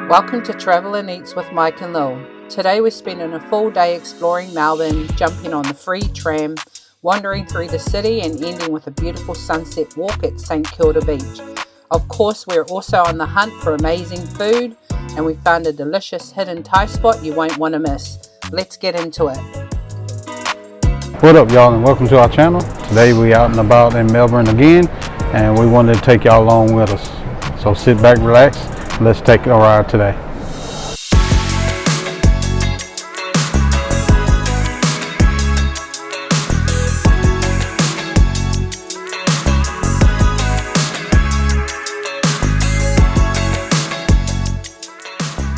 Welcome to Travel and Eats with Mike and Lil. Today we're spending a full day exploring Melbourne, jumping on the free tram, wandering through the city and ending with a beautiful sunset walk at St Kilda Beach. Of course, we're also on the hunt for amazing food and we found a delicious hidden Thai spot you won't want to miss. Let's get into it. What up y'all, and welcome to our channel. Today we out and about in Melbourne again and we wanted to take y'all along with us. So sit back, relax, and let's take a ride today.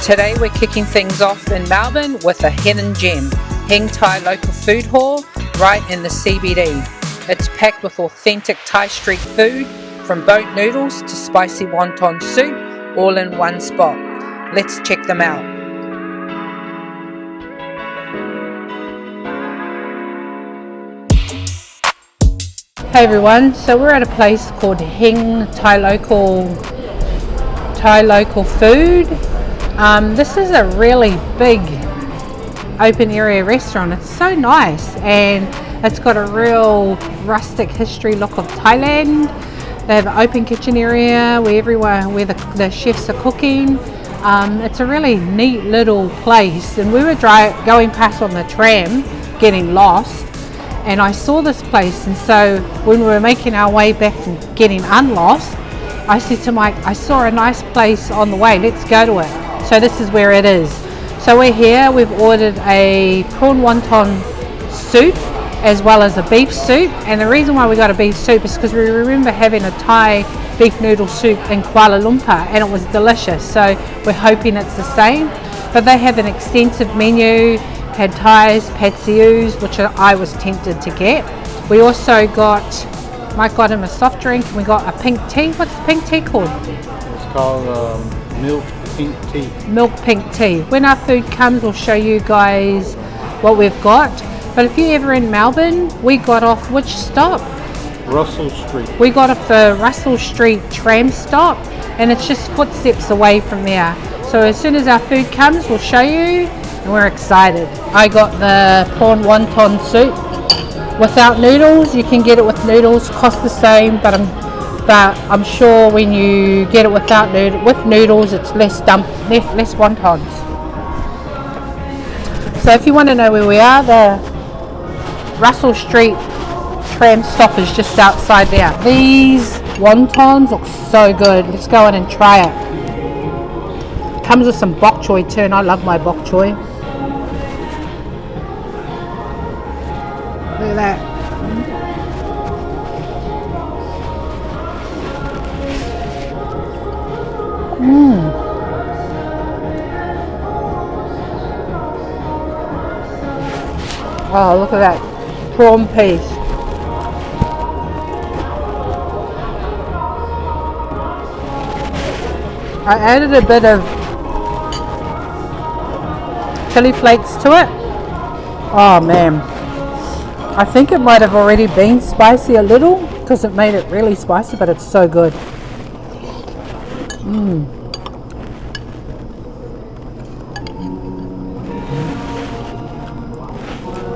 Today we're kicking things off in Melbourne with a hidden gem, Heng Thai local food hall right in the CBD. It's packed with authentic Thai street food, from boat noodles to spicy wonton soup, all in one spot. Let's check them out. Hey everyone, so we're at a place called Heng Thai local food. This is a really big open area restaurant. It's so nice and it's got a real rustic history look of Thailand. They have an open kitchen area where the chefs are cooking. It's a really neat little place, and we were going past on the tram getting lost and I saw this place, and so when we were making our way back and getting unlost, I said to Mike, I saw a nice place on the way, let's go to it. So this is where it is. So we're here, we've ordered a prawn wonton soup as well as a beef soup, and the reason why we got a beef soup is because we remember having a Thai beef noodle soup in Kuala Lumpur and it was delicious, so we're hoping it's the same. But they have an extensive menu, pad thais, pad sius, which I was tempted to get. We also Mike got him a soft drink and we got a pink tea. What's the pink tea called? It's called milk pink tea. Milk pink tea. When our food comes, we'll show you guys what we've got. But if you're ever in Melbourne, we got off which stop? Russell Street. We got off the Russell Street tram stop and it's just footsteps away from there. So as soon as our food comes, we'll show you and we're excited. I got the prawn wonton soup without noodles. You can get it with noodles, cost the same, but I'm sure when you get it with noodles, it's less wontons. So if you want to know where we are, the Russell Street tram stop is just outside there. These wontons look so good. Let's go in and try it. Comes with some bok choy too, and I love my bok choy. Look at that. Oh, look at that prawn piece. I added a bit of chili flakes to it. Oh man, I think it might have already been spicy a little because it made it really spicy, but it's so good.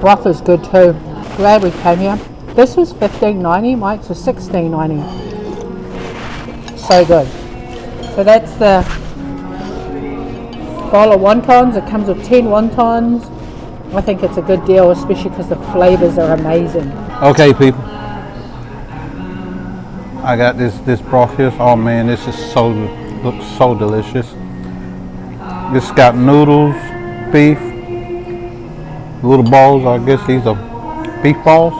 Broth is good too. Glad we came here. This was $15.90, Mike's was $16.90. So good. So that's the bowl of wontons. It comes with 10 wontons. I think it's a good deal, especially because the flavours are amazing. Okay people, I got this broth here. Oh man, this is looks so delicious. This got noodles, beef, little balls. I guess these are beef balls.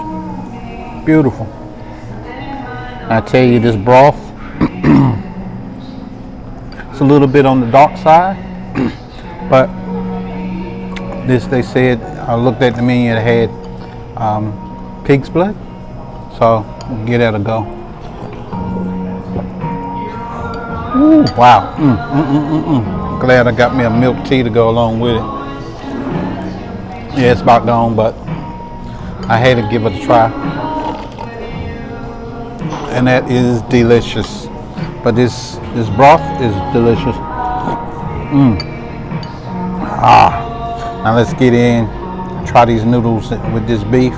Beautiful. I tell you, this broth, it's a little bit on the dark side, but this, they said, I looked at the menu, it had pig's blood, so we'll give that a go. Ooh, wow. Glad I got me a milk tea to go along with it. Yeah, it's about gone, but I had to give it a try. And that is delicious. But this broth is delicious. Now let's get in, try these noodles with this beef.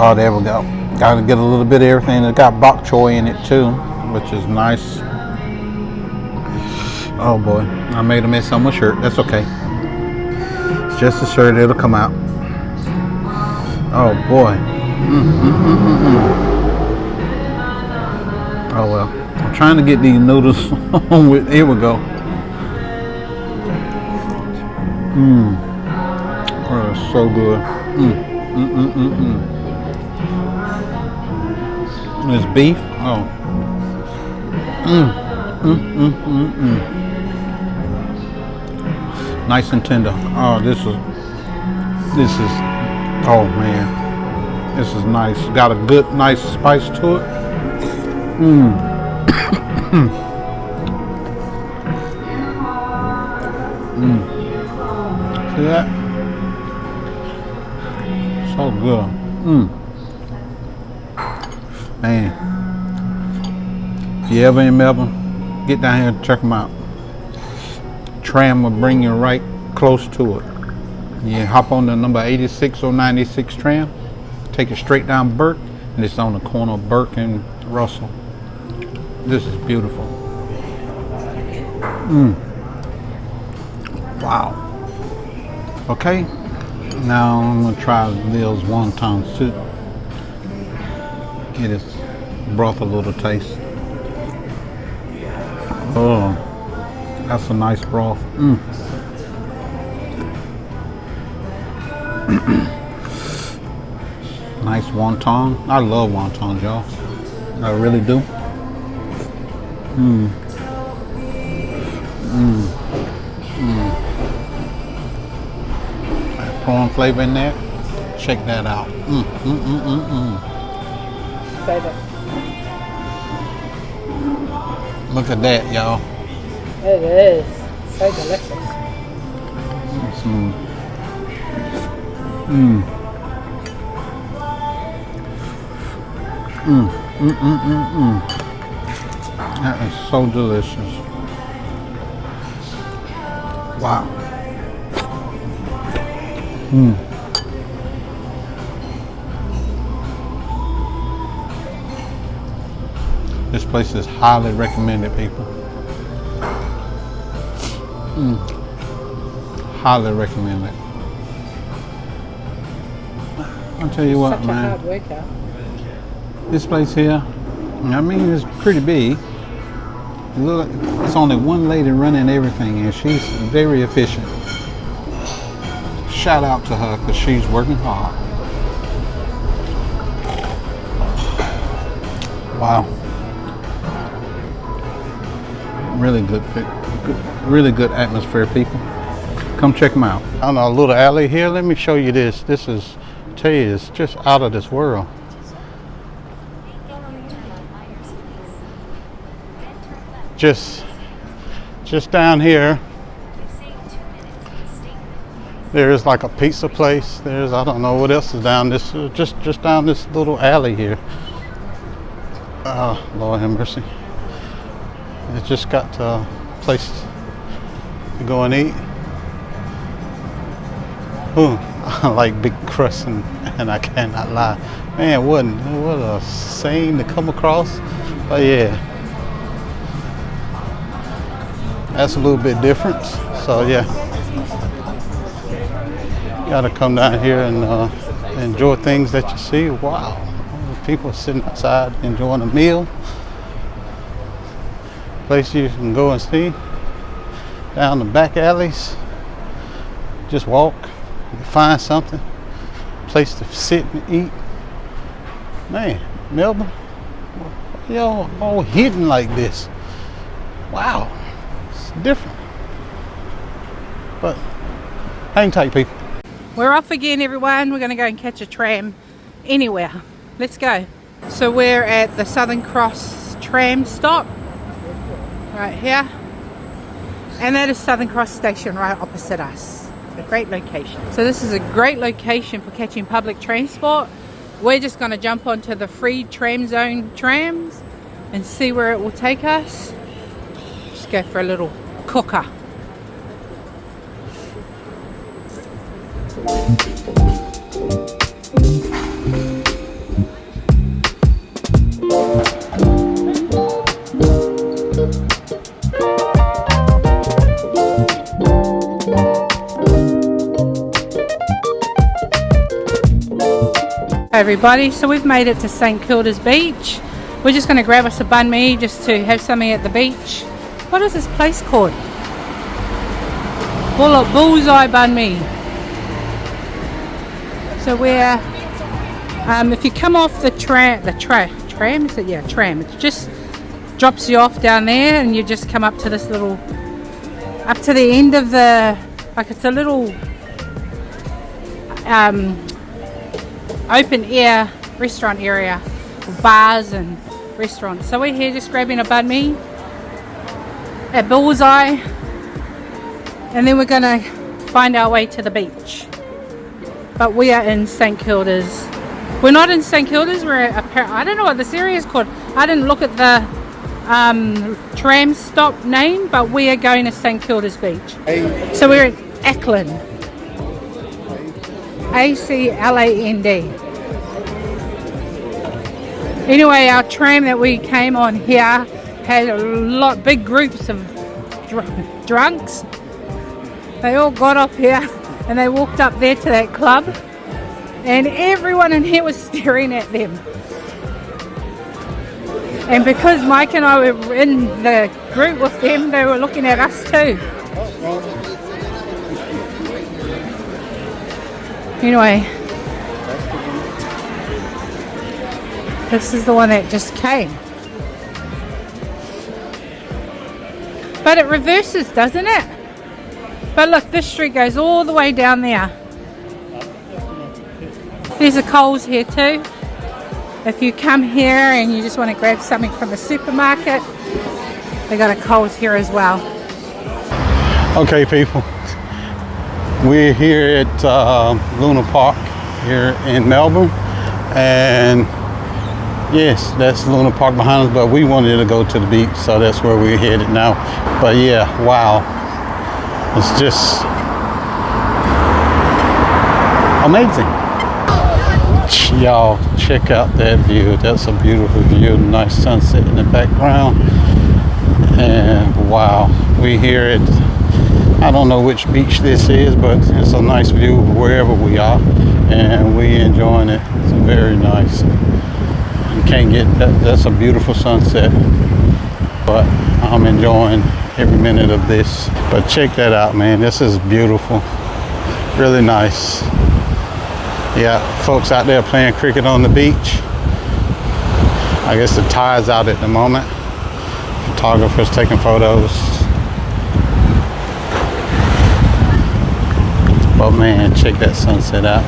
Oh, there we go. Gotta get a little bit of everything. It got bok choy in it too, which is nice. Oh boy, I made a mess on my shirt. That's okay. It's just a shirt, it'll come out. Oh boy. Oh well. I'm trying to get these noodles on with, here we go. Oh, it's so good. This beef, oh. Nice and tender. Oh, this is, oh man, this is nice. Got a good, nice spice to it. See that? So good. Man, if you ever in Melbourne, get down here and check them out. Tram will bring you right close to it. You hop on the number 86 or 96 tram, take it straight down Burke, and it's on the corner of Burke and Russell. This is beautiful. Wow. Okay, now I'm gonna try Lil's wonton soup. Get his broth a little taste. Oh, that's a nice broth. Nice wonton. I love wontons, y'all. I really do. Prawn flavor in there. Check that out. Look at that, y'all. It is so delicious. That is so delicious. Wow. This place is highly recommended, people. Highly recommended. I'll tell you what, Such man. a hard worker. This place here, I mean, it's pretty big. Look, it's only one lady running everything, and she's very efficient. Shout out to her because she's working hard. Wow. Really good, really good atmosphere, people. Come check them out. On a little alley here, let me show you this. This is, I tell you, it's just out of this world. Just down here, there's like a pizza place. There's, I don't know what else is down this, just down this little alley here. Oh, Lord have mercy. It's just got a place to go and eat. Ooh, I like big crust and I cannot lie. Man, what a scene to come across. But yeah, that's a little bit different. So yeah, you gotta come down here and enjoy things that you see. Wow, people sitting outside enjoying a meal. Place you can go and see. Down the back alleys, just walk, find something, place to sit and eat. Man, Melbourne, y'all all hidden like this. Wow, it's different. But hang tight, people. We're off again, everyone. We're going to go and catch a tram anywhere. Let's go. So we're at the Southern Cross tram stop right here, and that is Southern Cross station right opposite us. It's a great location. So this is a great location for catching public transport. We're just going to jump onto the free tram zone trams and see where it will take us. Just go for a little cooker. Everybody, so we've made it to St Kilda's Beach. We're just going to grab us a banh mi just to have something at the beach. What is this place called? Bullseye Banh Mi. So we're if you come off the tram, is it? Yeah, tram. It just drops you off down there, and you just come up to this little, up to the end of the, like it's a little open air restaurant area, bars and restaurants. So we're here just grabbing a banh mi at Bullseye, and then we're gonna find our way to the beach. But we are in St Kilda's. We're not in St Kilda's, we're at I don't know what this area is called. I didn't look at the tram stop name, but we are going to St Kilda's Beach. So we're at Acland. A-C-L-A-N-D. Anyway, our tram that we came on here had big groups of drunks. They all got off here and they walked up there to that club, and everyone in here was staring at them. And because Mike and I were in the group with them, they were looking at us too. Anyway, this is the one that just came. But it reverses, doesn't it? But look, this street goes all the way down there. There's a Coles here too. If you come here and you just want to grab something from the supermarket, they got a Coles here as well. Okay, people. We're here at Luna Park here in Melbourne, and yes, that's Luna Park behind us, but we wanted to go to the beach, so that's where we're headed now. But yeah, wow, it's just amazing. Y'all check out that view. That's a beautiful view, nice sunset in the background, and wow, we're here at, I don't know which beach this is, but it's a nice view wherever we are, and we're enjoying it. It's very nice. You can't get that. That's a beautiful sunset, but I'm enjoying every minute of this. But check that out, man. This is beautiful, really nice. Yeah, folks out there playing cricket on the beach. I guess the tide's out at the moment. Photographers taking photos. But man, check that sunset out.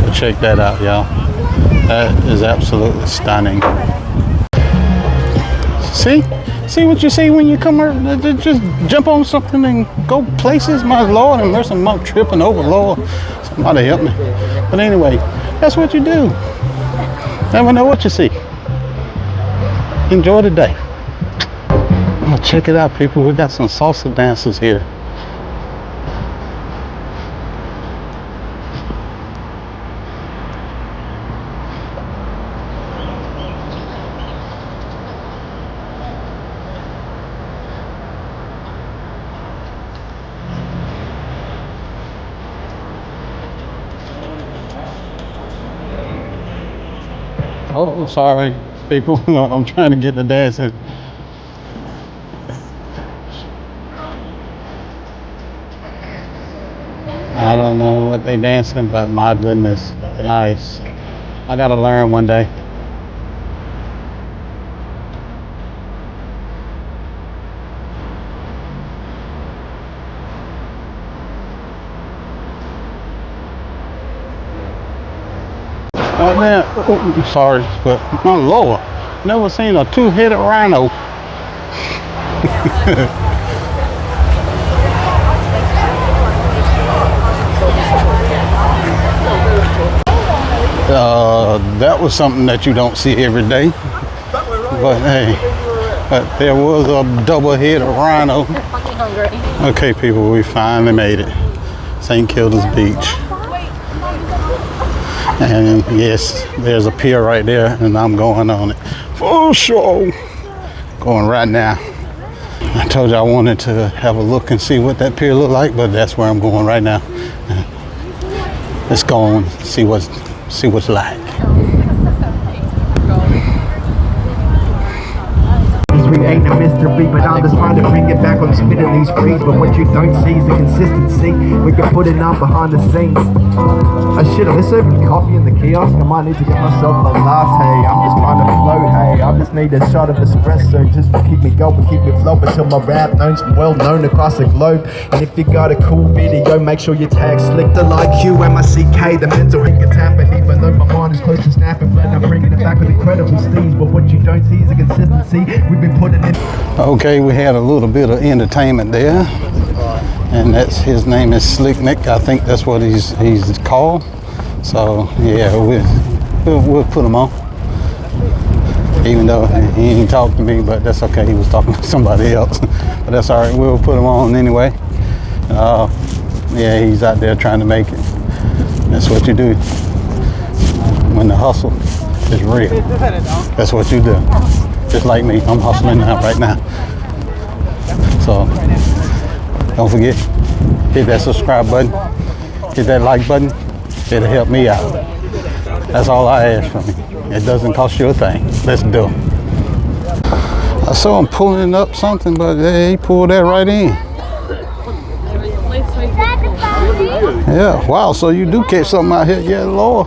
But check that out, y'all. That is absolutely stunning. See what you see when you come here? Just jump on something and go places. My Lord and mercy, I'm tripping over, Lord. Somebody help me. But anyway, that's what you do. Never know what you see. Enjoy the day. Oh, check it out, people. We got some salsa dancers here. Oh, sorry, people. I'm trying to get the dance in. I don't know what they dancing, but my goodness, nice. I gotta learn one day. Oh man, oh, sorry, but my Lord, never seen a two-headed rhino. That was something that you don't see every day. but hey, but there was a double-headed rhino. Okay, people, we finally made it. St Kilda's Beach. And yes, there's a pier right there, and I'm going on it for sure. Going right now. I told you I wanted to have a look and see what that pier looked like, but that's where I'm going right now. Let's go and see what's like. We ain't a mystery, but I'm just trying to bring it back on spinning these frees. But what you don't see is the consistency. We can put it on behind the scenes. Oh shit, are they serving coffee in the kiosk? I might need to get myself a latte. I'm just trying to float, hey. I just need a shot of espresso just to keep me going, keep me floating till my rap known's well known across the globe. And if you got a cool video, make sure you tag Slick the like you and my CK, the mental ink tapping. Even though my mind is close to snapping, but I'm bringing it back with incredible steeds. But what you don't see is the consistency. We've been putting in. Okay, we had a little bit of entertainment there, and that's his name is Slick Nick. I think that's what he's called. So yeah, we'll put him on. Even though he ain't talked to me, but that's okay. He was talking to somebody else, but that's all right. We'll put him on anyway. Yeah, he's out there trying to make it. That's what you do when the hustle is real. That's what you do. Just like me, I'm hustling now, right now. So, don't forget, hit that subscribe button, hit that like button. It'll help me out. That's all I ask from you. It doesn't cost you a thing. Let's do it. I saw him pulling up something, but he pulled that right in. Yeah, wow, so you do catch something out here. Yeah, Lord.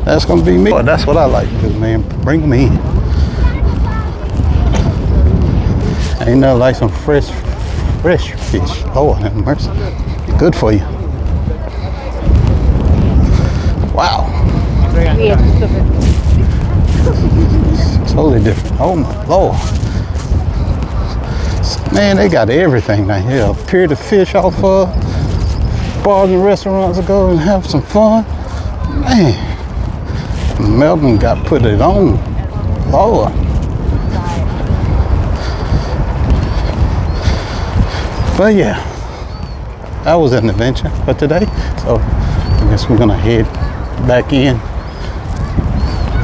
That's going to be me. Well, that's what I like to do, man. Bring them in. Ain't nothing like some fresh fish. Lord have mercy. Good for you. Wow. Totally different. Oh my Lord. Man, they got everything down here. A pier to fish off of. Bars and restaurants to go and have some fun. Man. Melbourne got put it on. Lord. But yeah, that was an adventure for today. So I guess we're gonna head back in.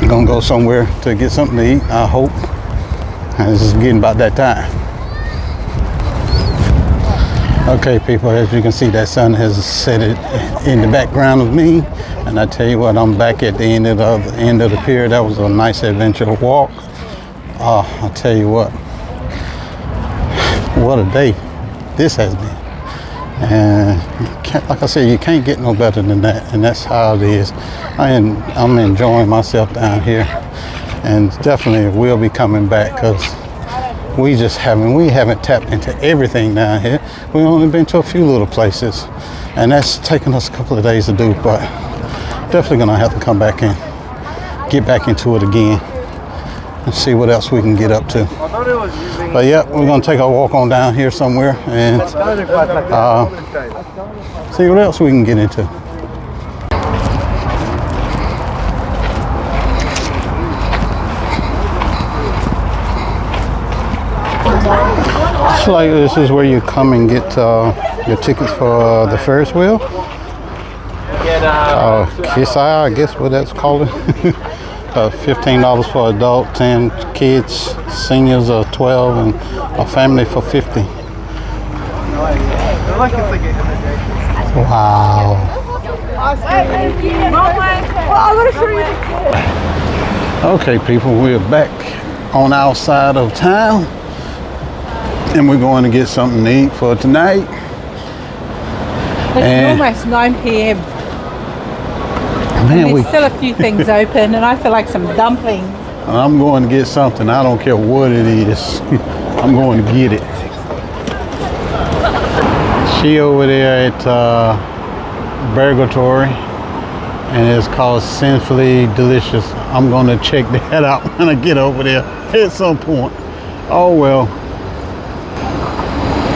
We're gonna go somewhere to get something to eat, I hope. And this is getting about that time. Okay, people, as you can see, that sun has set it in the background of me. And I tell you what, I'm back at the end of the pier. That was a nice adventure walk. I tell you what a day this has been. And like I said, you can't get no better than that, and that's how it is. I'm enjoying myself down here, and definitely will be coming back, because we haven't tapped into everything down here. We've only been to a few little places, and that's taken us a couple of days to do, but definitely gonna have to come back and get back into it again and see what else we can get up to. But yeah, we're gonna take a walk on down here somewhere and see what else we can get into. It's like this is where you come and get your tickets for the Ferris wheel. Kiss Eye, I guess what that's called. $15 for adult, 10 kids, seniors are 12, and a family for 50. Wow. Okay, people, we're back on our side of town, and we're going to get something to eat for tonight. It's almost 9 p.m. Man, there's still a few things open, and I feel like some dumplings. I'm going to get something. I don't care what it is. I'm going to get it. She over there at Burgertory, and it's called Sinfully Delicious. I'm going to check that out when I get over there at some point. Oh well,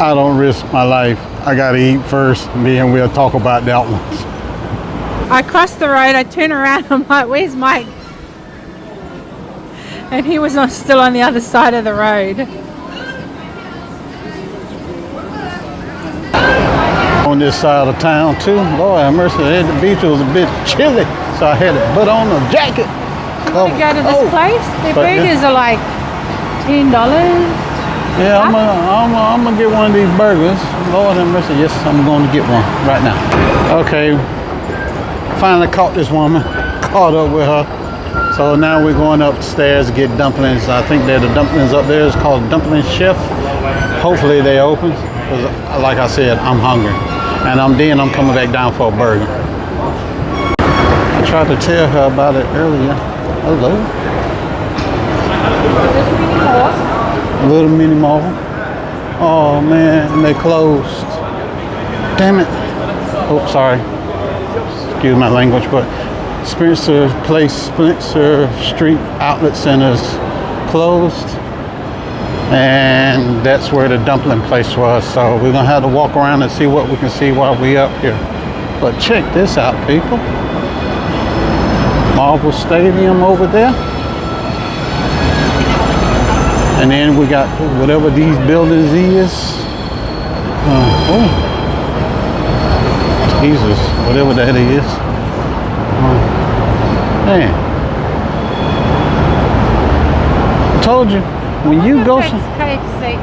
I don't risk my life. I got to eat first, and then we'll talk about that one. I cross the road, I turn around, I'm like, where's Mike? And he was still on the other side of the road. On this side of town too. Lord have mercy, at the beach it was a bit chilly, so I had to put on a jacket. You go to this place? Their burgers are like $10. Yeah, I'm gonna get one of these burgers. Lord have mercy, yes, I'm going to get one right now. Okay, finally caught this woman, caught up with her. So now we're going upstairs to get dumplings. I think they're the dumplings up there. It's called Dumpling Chef. Hopefully they open. Because like I said, I'm hungry. And I'm coming back down for a burger. I tried to tell her about it earlier. Hello. Little mini mall. Oh man, and they closed. Damn it. Oh, sorry. Excuse my language, but Spencer Street Outlet Center's closed, and that's where the dumpling place was. So we're gonna have to walk around and see what we can see while we up here. But check this out, people. Marvel Stadium over there, and then we got whatever these buildings is. Oh, Jesus, whatever that is. Man, I told you, when you go some KFC.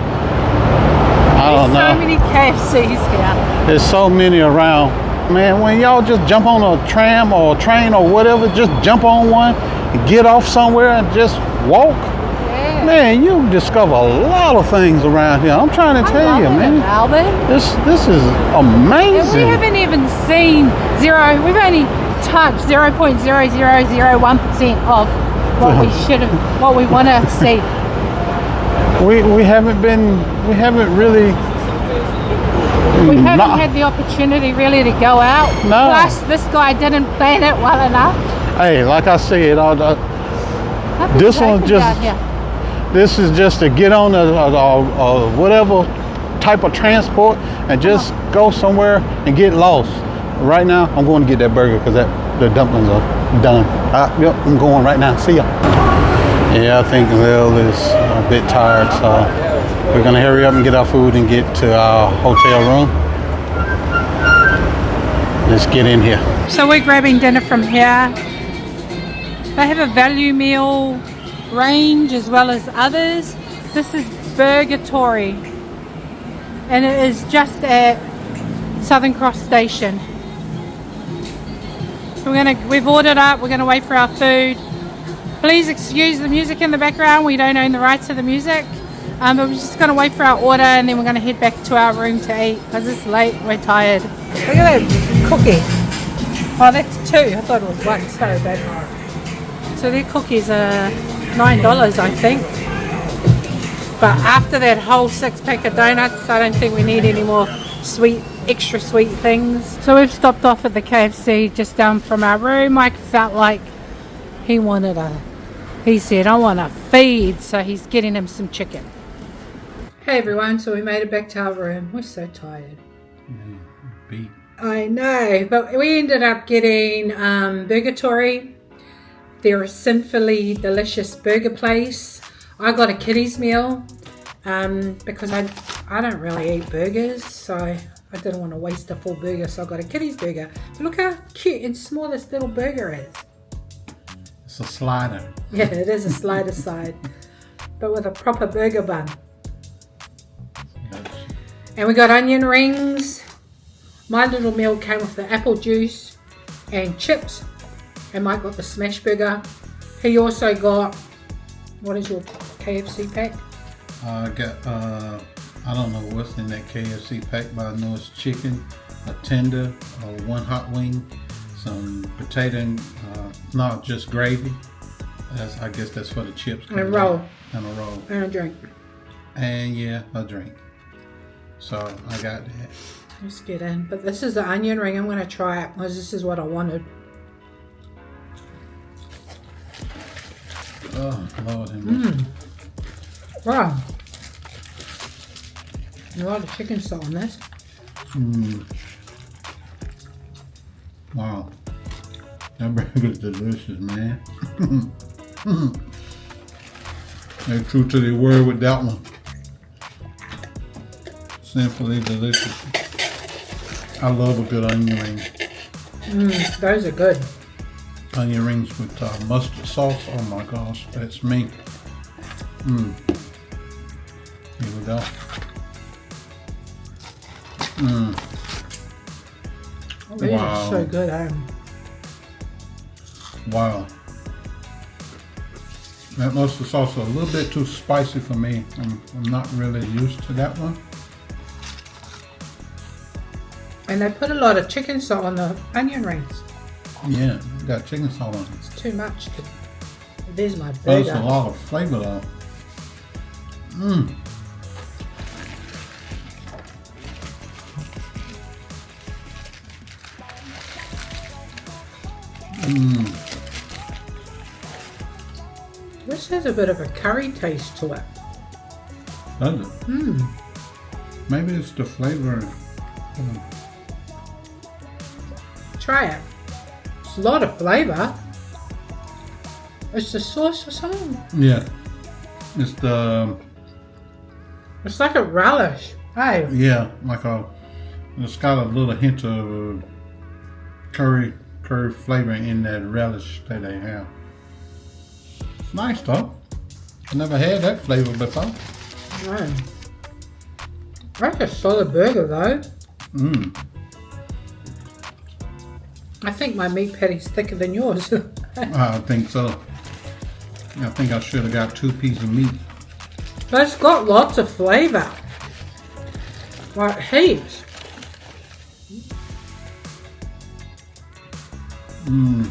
I don't know. There's so many KFCs here. There's so many around. Man, when y'all just jump on a tram or a train or whatever, just jump on one and get off somewhere and just walk. Yeah. Man, you discover a lot of things around here. I'm trying to tell you, man. Melbourne. This is amazing. And we haven't even seen we've only touched 0.0001% of what we want to see. We haven't really had the opportunity really to go out. No. Plus, this guy didn't plan it well enough. Hey, like I said, this is just to get on a whatever type of transport and just go somewhere and get lost. Right now, I'm going to get that burger because the dumplings are done. Yep, I'm going right now. See ya. Yeah, I think Lil is a bit tired, so we're gonna hurry up and get our food and get to our hotel room. Let's get in here. So we're grabbing dinner from here. They have a value meal range as well as others. This is Burgertory, and it is just at Southern Cross Station. We've ordered up. We're gonna wait for our food. Please excuse the music in the background. We don't own the rights to the music. But we're just going to wait for our order and then we're going to head back to our room to eat because it's late. We're tired. Look at that cookie. Oh, that's two. I thought it was one. Sorry, babe. So their cookies are $9, I think. But after that whole 6-pack of donuts, I don't think we need any more extra sweet things. So we've stopped off at the KFC just down from our room. Mike felt like he said, I want to feed, so he's getting him some chicken. Hey everyone, so we made it back to our room. We're so tired. Beat. I know, but we ended up getting Burgertory. They're a sinfully delicious burger place. I got a kiddies meal because I don't really eat burgers, so I didn't want to waste a full burger, so I got a kiddies burger. But look how cute and small this little burger is. It's a slider. Yeah, it is a slider side, but with a proper burger bun. And we got onion rings. My little meal came with the apple juice and chips, and Mike got the smash burger. He also got, what is your KFC pack? I got, I don't know what's in that KFC pack, but I know it's chicken, a tender, one hot wing, some potato, and not just gravy. I guess that's for the chips. And a roll. And a roll. And a drink. And yeah, a drink. So I got that. Let's get in. But this is the onion ring. I'm going to try it because this is what I wanted. Oh, Lord have mercy. Wow. A lot of chicken salt on this. Wow. That burger's delicious, man. They're true to their word with that one. Simply delicious. I love a good onion ring. Those are good. Onion rings with mustard sauce. Oh my gosh, that's me. Here we go. These are so good, Wow. That mustard sauce is a little bit too spicy for me. I'm not really used to that one. And they put a lot of chicken salt on the onion rings. Yeah, got chicken salt on it. It's too much. There's my There's burger. a lot of flavor though. This has a bit of a curry taste to it. Does it? Maybe it's the flavor. Try it. It's a lot of flavour. It's the sauce or something. Yeah. It's the It's like a relish. Hey. yeah, like it's got a little hint of curry flavor in that relish that they have. It's nice though. I never had that flavor before. No. That's a solid burger though. I think my meat patty's thicker than yours. I think so. I think I should have got 2 pieces of meat. But it's got lots of flavour. Like heaps. I'm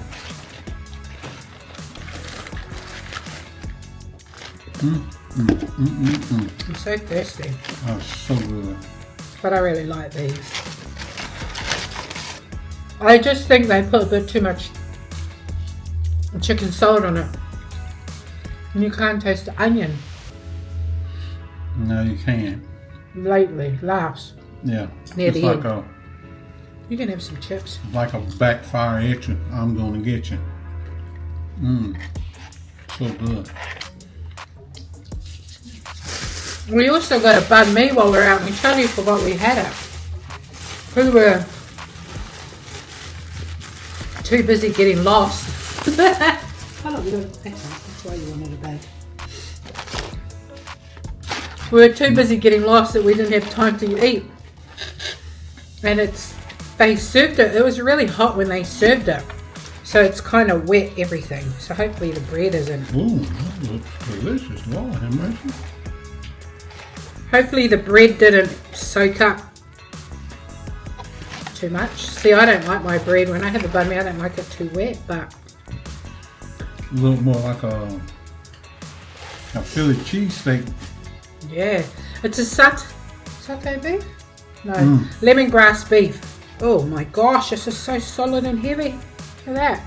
so thirsty. Oh, so good. But I really like these. I just think they put a bit too much chicken salt on it. And you can't taste the onion. No, you can't. Lately, last. Yeah. Near it's the like end. You can have some chips. a backfire at you. I'm gonna get you. So good. We also got a banh mi while we were out. We totally forgot we had it. We were too busy getting lost. That's why you wanted a bag. We were too busy getting lost that we didn't have time to eat. And they served it. It was really hot when they served it. So it's kind of wet everything. So hopefully the bread isn't. Ooh, that looks delicious. Lord have mercy. Hopefully the bread didn't soak up too much. See, I don't like my bread. When I have a banh mi, I don't like it too wet, but A little more like a Philly cheesesteak. yeah. It's a satay beef? No, lemongrass beef. Oh my gosh, this is so solid and heavy. Look at that.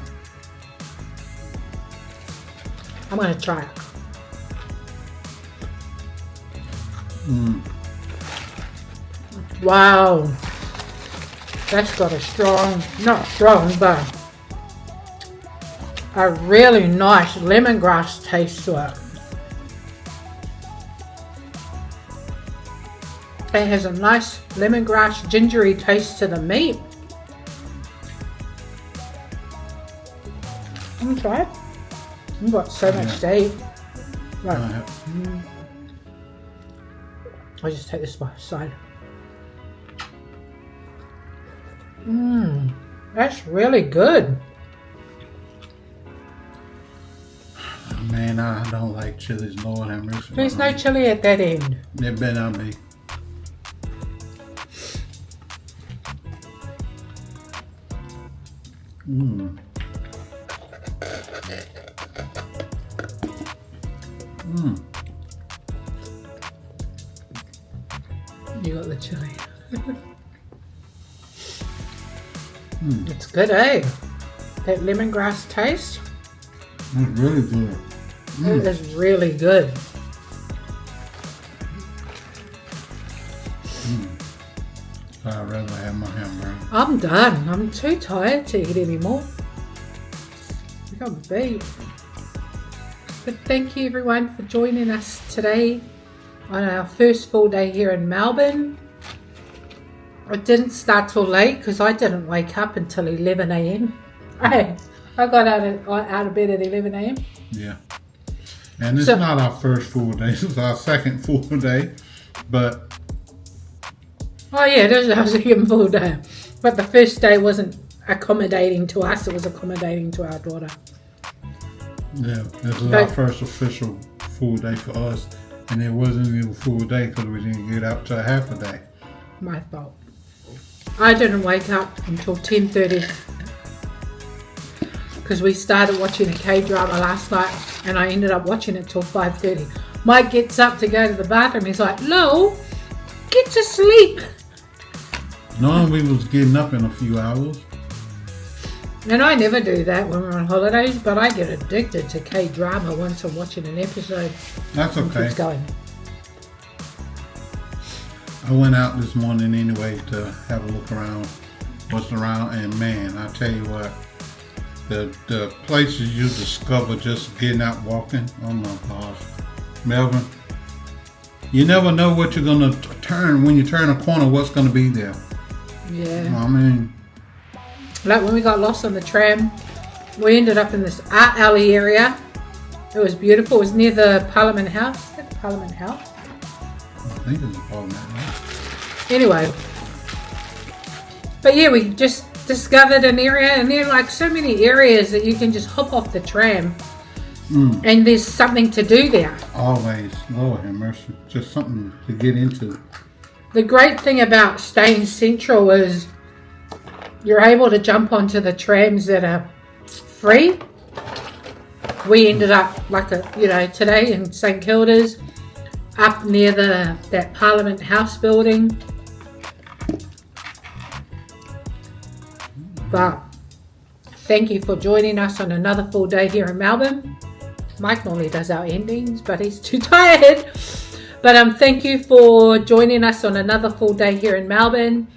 I'm going to try it. Wow. That's got a strong, not strong, but a really nice lemongrass taste to it. It has a nice lemongrass gingery taste to the meat. I'm gonna try it. You've got so much to eat. Right. I'll just take this by the side. That's really good. Man, I don't like chilies, Lord have mercy. There's no chili at that end. It better not be. You got the chili. It's good, eh? That lemongrass taste. It's really good. It is really good. I'd rather have my hamburger. I'm done. I'm too tired to eat anymore. I got beat. But thank you everyone for joining us today on our first full day here in Melbourne. It didn't start till late because I didn't wake up until 11 a.m. I got out of bed at 11 a.m. Yeah. And it's not our first full day. It's our second full day. But... Oh yeah, it is our second full day. But the first day wasn't accommodating to us. It was accommodating to our daughter. Yeah, this was our first official full day for us. And it wasn't even a full day because we didn't get out till half a day. My fault. I didn't wake up until 10:30 because we started watching a K-drama last night and I ended up watching it till 5:30. Mike gets up to go to the bathroom. He's like, "Lo, get to sleep." Normally we was getting up in a few hours. And I never do that when we're on holidays, but I get addicted to K-drama once I'm watching an episode. That's okay. Keeps going. I went out this morning anyway to have a look around what's around, and man, I tell you what, the places you discover just getting out walking, oh my gosh. Melbourne, you never know what you're gonna turn when you turn a corner, what's gonna be there. Yeah. I mean, like when we got lost on the tram, we ended up in this art alley area. It was beautiful. It was near the Parliament House. Is that Parliament House? I think it's a Parliament House. Anyway. But yeah, we just discovered an area, and there are like so many areas that you can just hop off the tram and there's something to do there. Always. Lord have mercy. Just something to get into. The great thing about staying central is you're able to jump onto the trams that are free. We ended up today in St Kilda's, up near that Parliament House building. But thank you for joining us on another full day here in Melbourne. Mike normally does our endings, but he's too tired. But thank you for joining us on another full day here in Melbourne.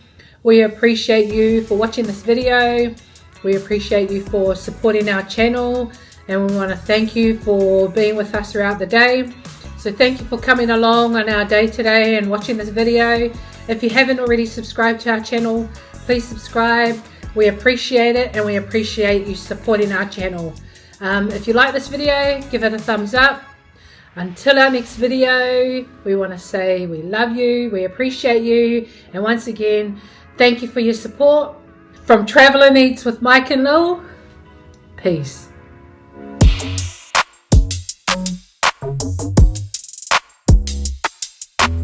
We appreciate you for watching this video. We appreciate you for supporting our channel, and we want to thank you for being with us throughout the day. So thank you for coming along on our day today and watching this video. If you haven't already subscribed to our channel, please subscribe. We appreciate it, and we appreciate you supporting our channel. If you like this video, give it a thumbs up. Until our next video, we want to say we love you, we appreciate you, and once again, thank you for your support. From Traveller Eats with Mike and Lil, peace.